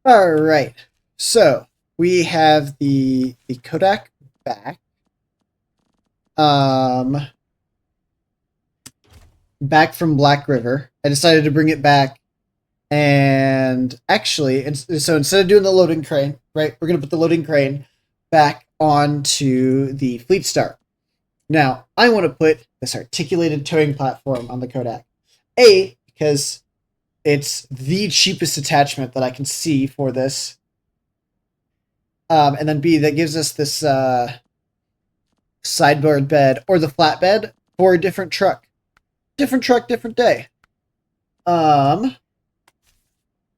All right. So we have the Kodak back. Um, Back from Black River. I decided to bring it back, and actually, so instead of doing the loading crane, right, we're gonna put the loading crane back onto the Fleet Star. Now, I want to put this articulated towing platform on the Kodak. A, because it's the cheapest attachment that I can see for this. And then B, that gives us this sideboard bed or the flatbed for a different truck. Different truck, different day.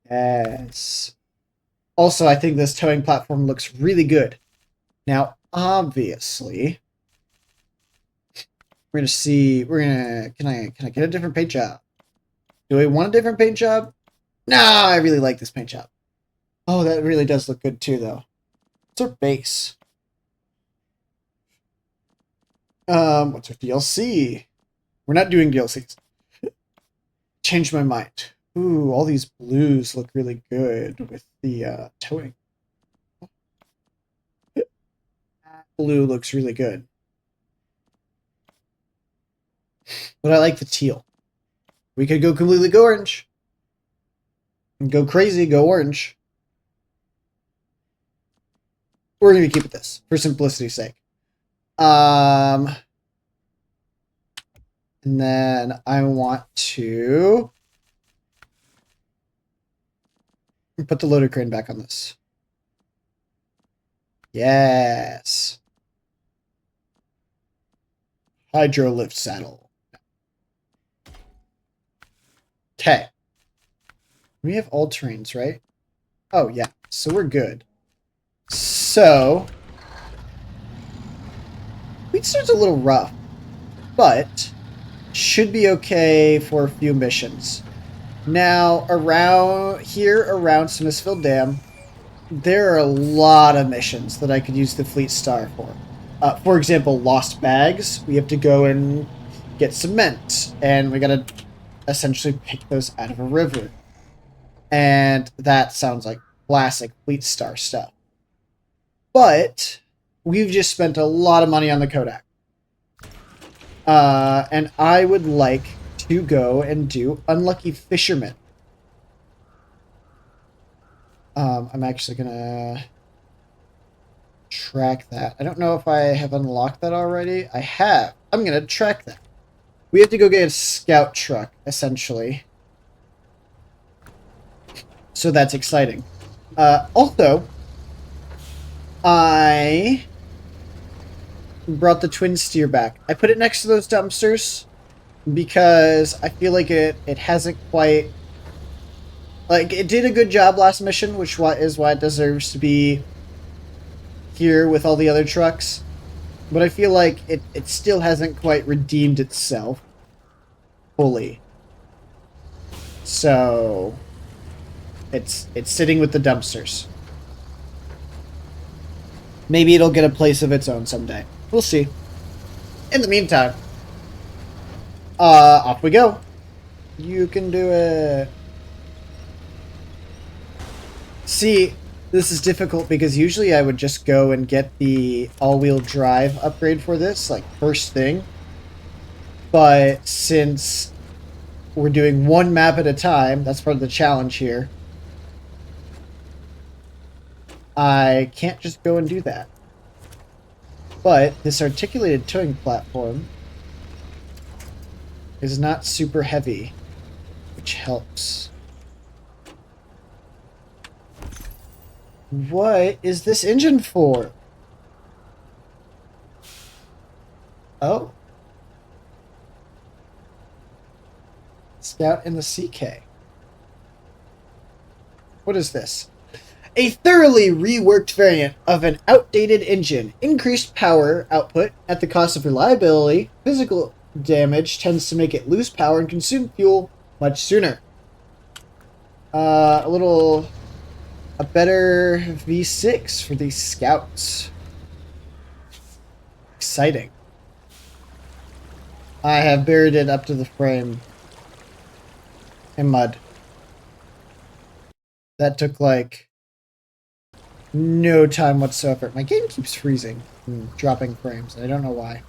Yes. Also, I think this towing platform looks really good. Now, obviously, we're gonna see. Can I get a different paint job? Do I want a different paint job? Nah, I really like this paint job. Oh, that really does look good too, though. What's our base? What's our DLC? We're not doing DLCs. Changed my mind. Ooh, all these blues look really good with the towing. Blue looks really good. But I like the teal. We could go completely go orange. And go crazy, go orange. We're going to keep it this, for simplicity's sake. And then I want to put the loader crane back on this. Yes. Hydro lift saddle. Okay. We have all terrains, right? Oh, yeah. So we're good. So, Fleet Star's a little rough, but should be okay for a few missions. Now, around Smithsville Dam, there are a lot of missions that I could use the Fleet Star for. For example, Lost Bags. We have to go and get cement, and we gotta essentially pick those out of a river. And that sounds like classic Fleet Star stuff. But we've just spent a lot of money on the Kodak. And I would like to go and do Unlucky Fisherman. I'm actually gonna track that. I don't know if I have unlocked that already. I have. I'm gonna track that. We have to go get a scout truck, essentially. So that's exciting. Also, I brought the twin steer back. I put it next to those dumpsters because I feel like it hasn't quite... Like, it did a good job last mission, which is why it deserves to be here with all the other trucks. But I feel like it still hasn't quite redeemed itself fully. So it's sitting with the dumpsters. Maybe it'll get a place of its own someday. We'll see. In the meantime, off we go. You can do it. See, this is difficult because usually I would just go and get the all-wheel drive upgrade for this, like, first thing. But since we're doing one map at a time, that's part of the challenge here, I can't just go and do that. But this articulated towing platform is not super heavy, which helps. What is this engine for? Oh. Scout in the CK. What is this? A thoroughly reworked variant of an outdated engine. Increased power output at the cost of reliability. Physical damage tends to make it lose power and consume fuel much sooner. A better V6 for these scouts. Exciting. I have buried it up to the frame in mud. That took like No time whatsoever. My game keeps freezing and dropping frames. I don't know why.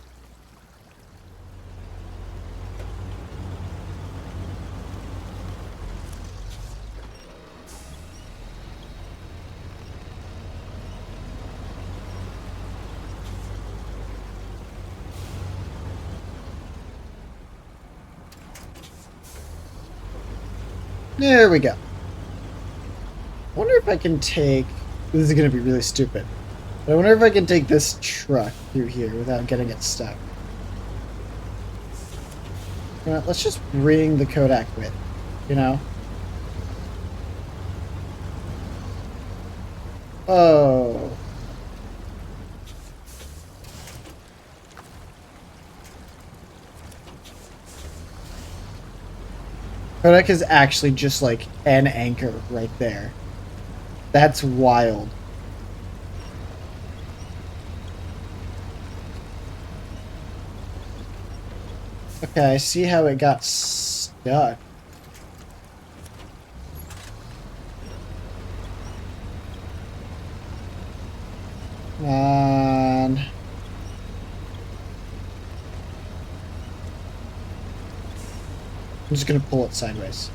There we go. I wonder if I can take... This is going to be really stupid. But I wonder if I can take this truck through here without getting it stuck. You know, let's just bring the Kodak with, you know? Oh. Kodak is actually just like an anchor right there. That's wild. Okay, I see how it got stuck. Come on. I'm just gonna pull it sideways.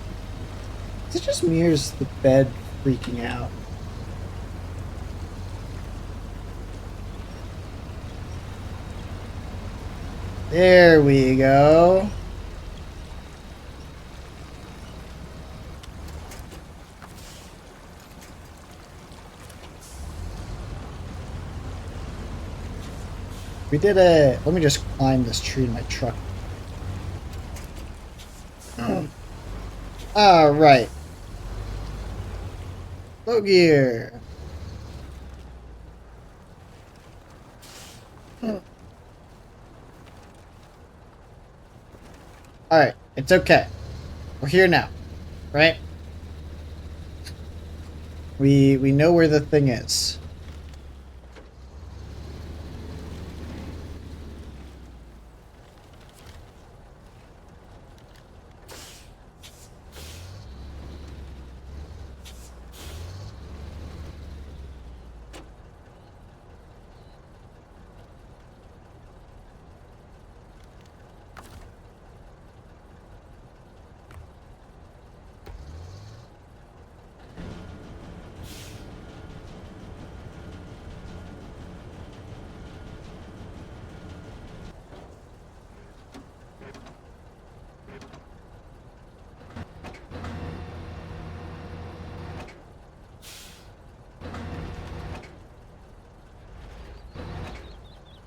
Is it just me or is the bed freaking out? There we go. We did it. Let me just climb this tree in my truck. All right. Low gear. All right, it's okay. We're here now, right? We know where the thing is.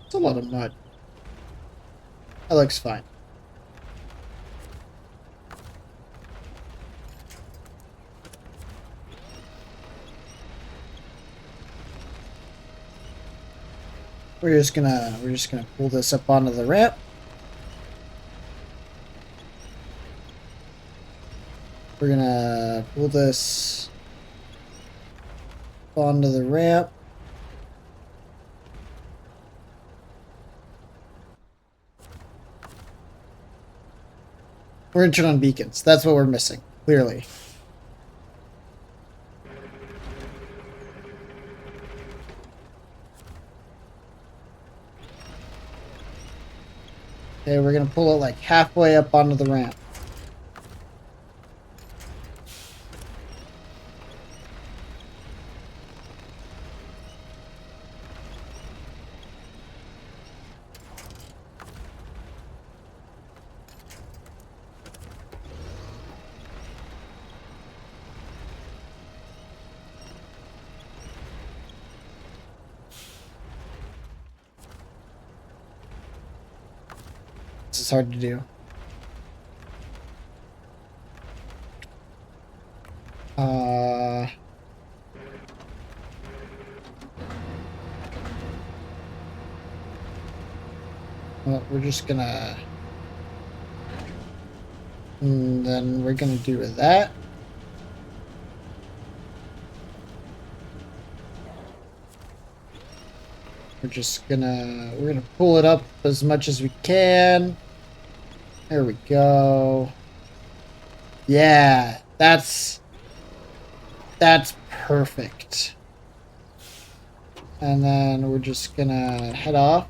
It's a lot of mud. That looks fine. We're just gonna pull this up onto the ramp. We're gonna pull this onto the ramp. We're gonna turn on beacons. That's what we're missing, clearly. Okay, we're gonna pull it like halfway up onto the ramp. This is hard to do. Well, we're just gonna... And then we're gonna do that. We're gonna pull it up as much as we can. There we go. Yeah, that's perfect. And then we're just gonna head off.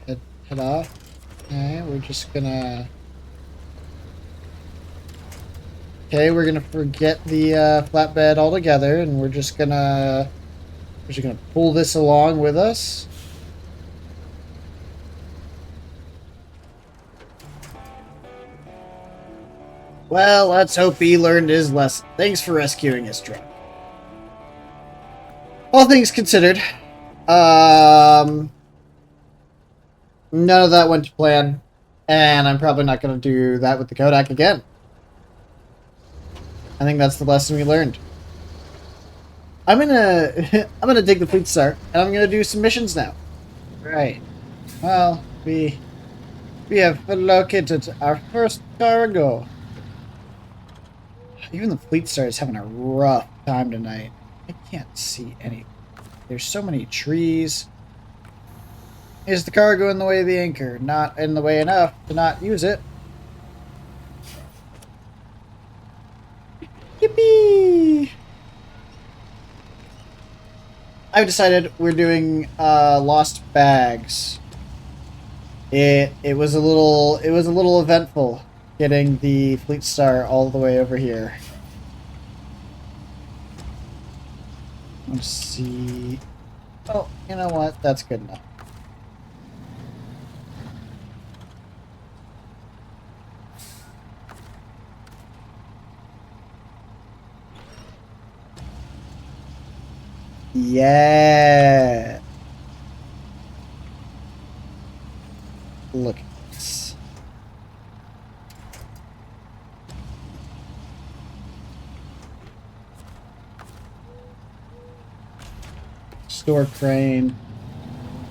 Head off. Okay, we're just gonna... Okay, we're gonna forget the flatbed altogether, and we're just gonna pull this along with us. Well, let's hope he learned his lesson. Thanks for rescuing his truck. All things considered, none of that went to plan, and I'm probably not going to do that with the Kodak again. I think that's the lesson we learned. I'm gonna I'm gonna take the fleet star, and I'm gonna do some missions now. Right. Well, we have located our first cargo. Even the fleet star is having a rough time tonight. I can't see any. There's so many trees. Is the cargo in the way of the anchor? Not in the way enough to not use it. Yippee! I've decided we're doing lost bags. It was a little eventful getting the fleet star all the way over here. Let's see. Oh, you know what? That's good enough. Yeah. Look at this. Store crane.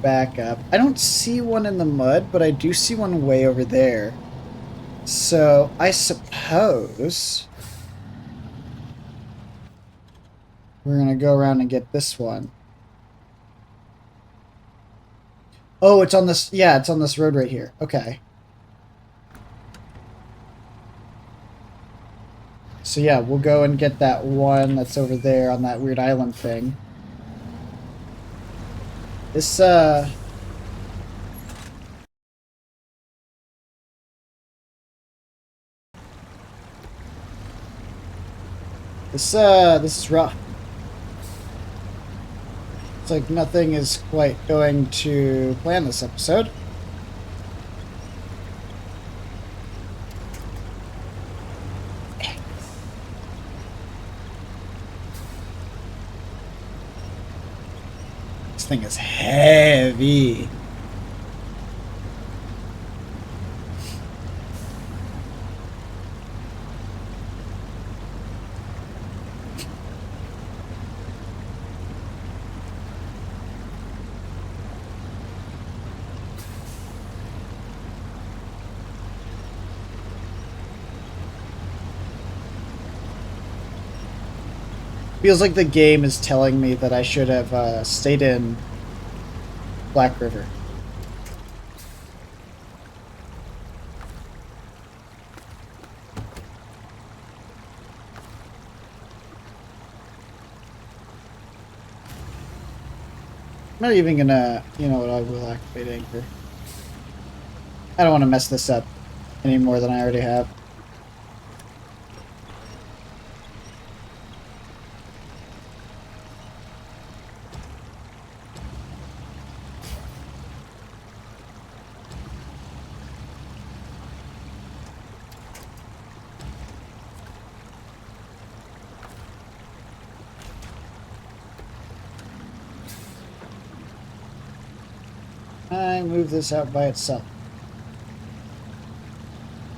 Back up. I don't see one in the mud, but I do see one way over there. So I suppose we're gonna go around and get this one. Oh, it's on this. Yeah, it's on this road right here. Okay. So yeah, we'll go and get that one that's over there on that weird island thing. This this is rough. It's like nothing is quite going to plan this episode. This thing is heavy. Feels like the game is telling me that I should have stayed in Black River. I'm not even gonna, you know what, I will activate anchor. I don't want to mess this up any more than I already have. I move this out by itself.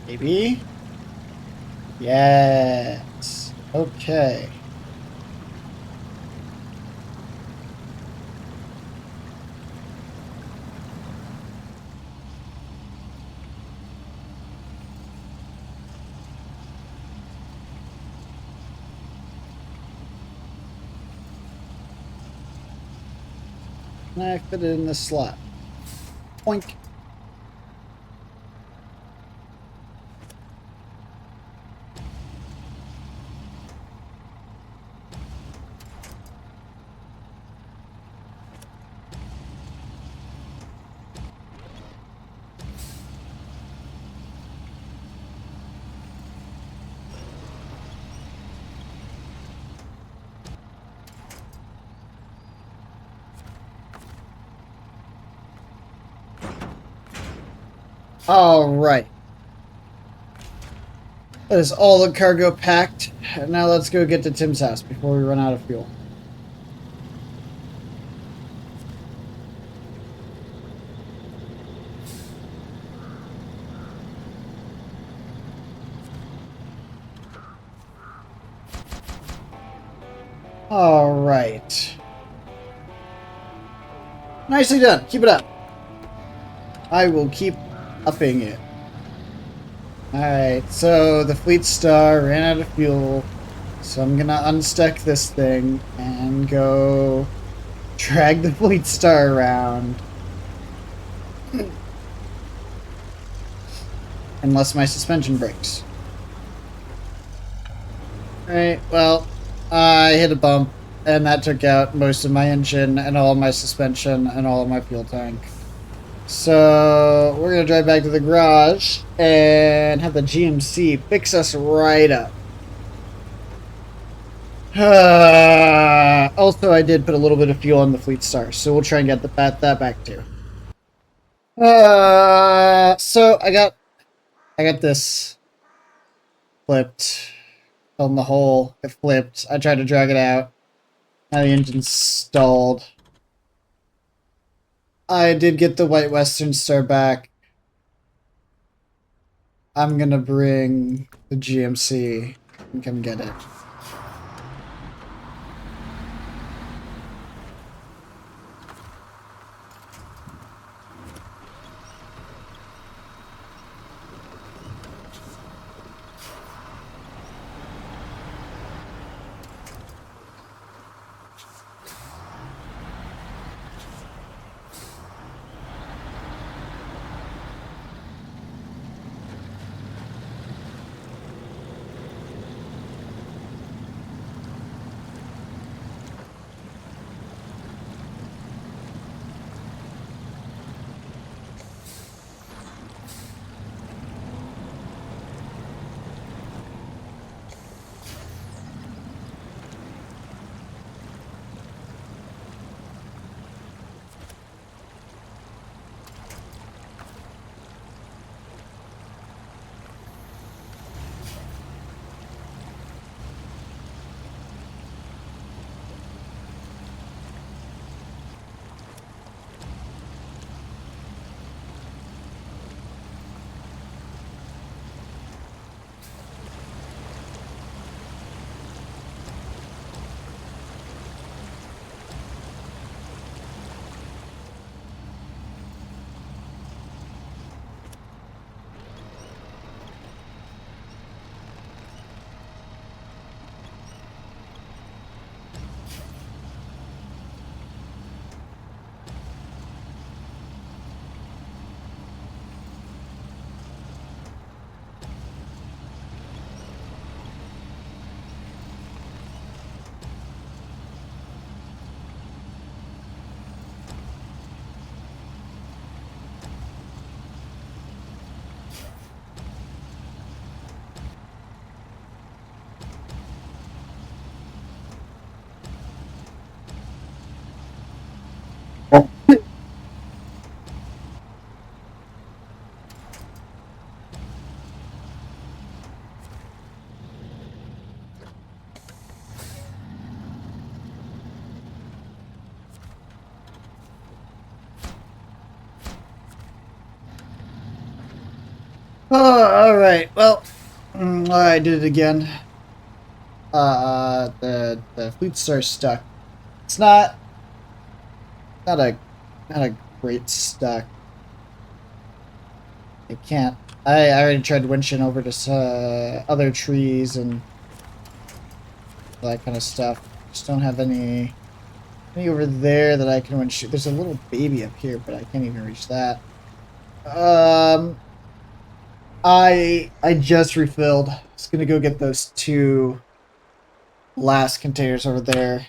Maybe? Yes. Okay. Can I fit it in this slot? Boink. All right. That is all the cargo packed. Now let's go get to Tim's house before we run out of fuel. All right. Nicely done. Keep it up. I will keep upping it. Alright, so the Fleet Star ran out of fuel. So I'm gonna unstuck this thing and go drag the Fleet Star around. Unless my suspension breaks. Alright, well, I hit a bump, and that took out most of my engine and all of my suspension and all of my fuel tank. So we're gonna drive back to the garage and have the GMC fix us right up. Also, I did put a little bit of fuel on the Fleet Star, so we'll try and get that back too. So I got this flipped on the hole. It flipped. I tried to drag it out. Now the engine's stalled. I did get the White Western Star back. I'm gonna bring the GMC and come get it. Oh, all right. Well, I did it again. The Fleet Star's stuck. It's not a not a great stuck. It can't. I already tried winching over to other trees and that kind of stuff. Just don't have any over there that I can winch. There's a little baby up here, but I can't even reach that. I just refilled. Just gonna go get those two last containers over there.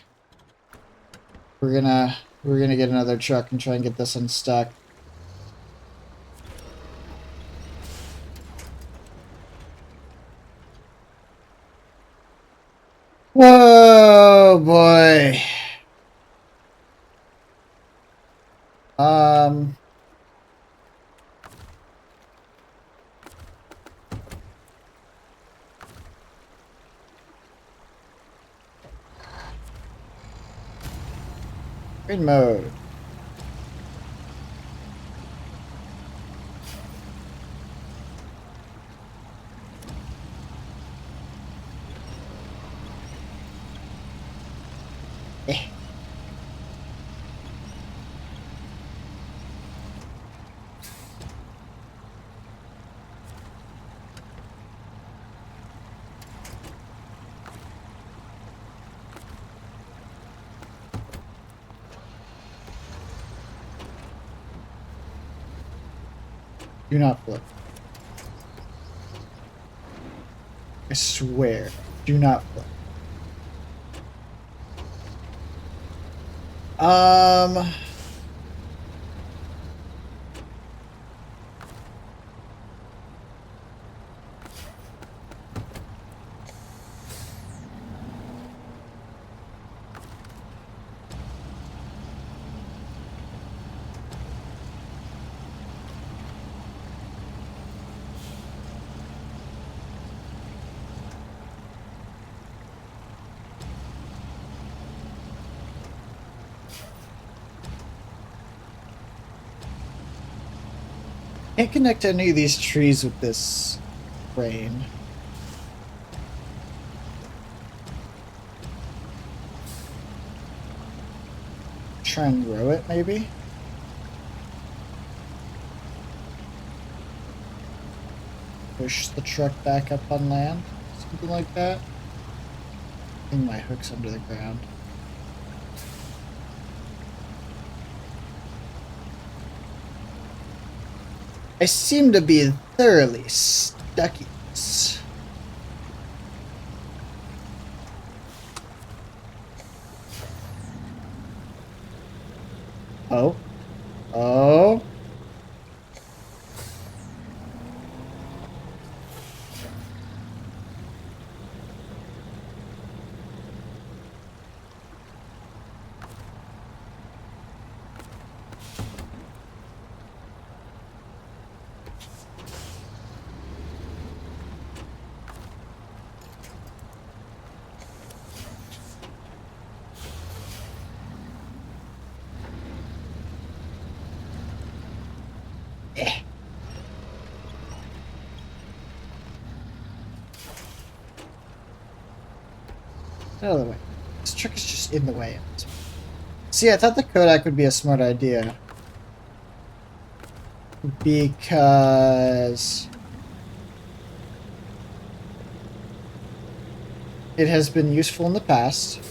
We're gonna get another truck and try and get this unstuck. Whoa, boy. Um, Green mode. Eh. Do not flip. I swear. Do not flip. Can't connect any of these trees with this crane. Try and row it, maybe? Push the truck back up on land? Something like that? I think my hook's under the ground. I seem to be thoroughly stuck in this. Oh. Oh. Eh. Out of the way. This truck is just in the way. See, I thought the Kodak would be a smart idea. Because it has been useful in the past.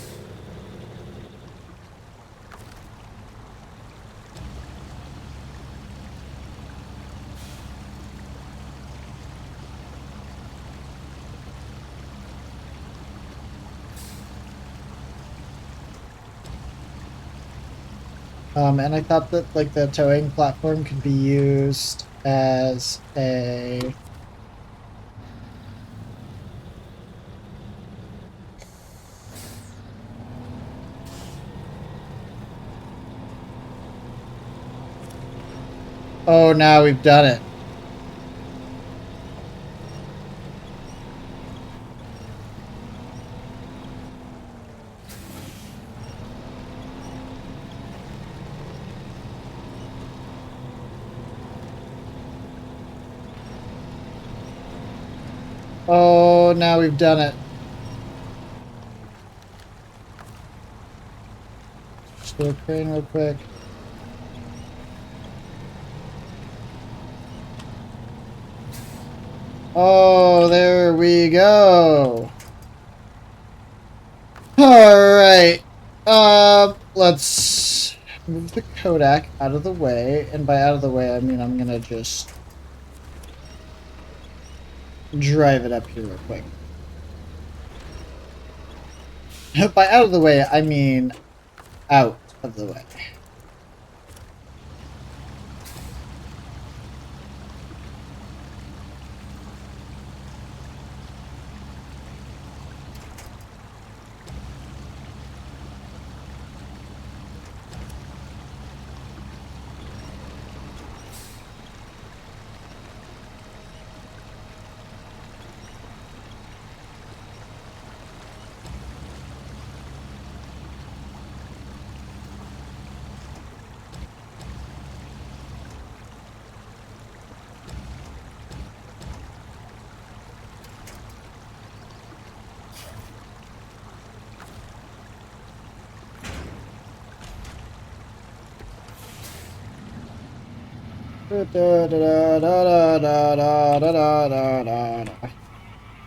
And I thought that like the towing platform could be used as a Oh, now we've done it. Oh, now we've done it. Just go crane real quick. Oh, there we go. Alright. Let's move the Kodak out of the way. And by out of the way, I mean I'm gonna just drive it up here real quick. By out of the way, I mean out of the way.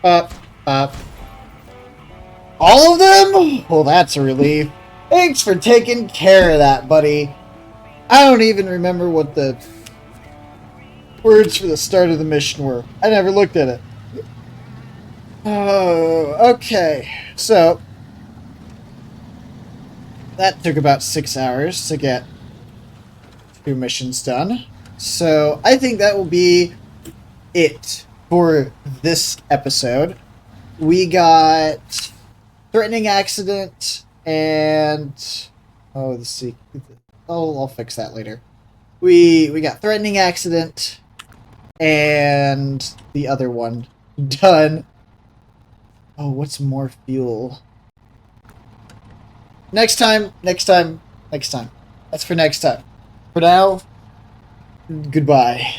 Up, up. All of them? Well, that's a relief. Thanks for taking care of that, buddy. I don't even remember what the words for the start of the mission were. I never looked at it. Oh, okay. So, that took about 6 hours to get 2 missions done. So, I think that will be it for this episode. We got threatening accident and let's see. I'll fix that later. We got threatening accident and the other one done. Oh, what's more fuel? Next time. That's for next time. For now, goodbye.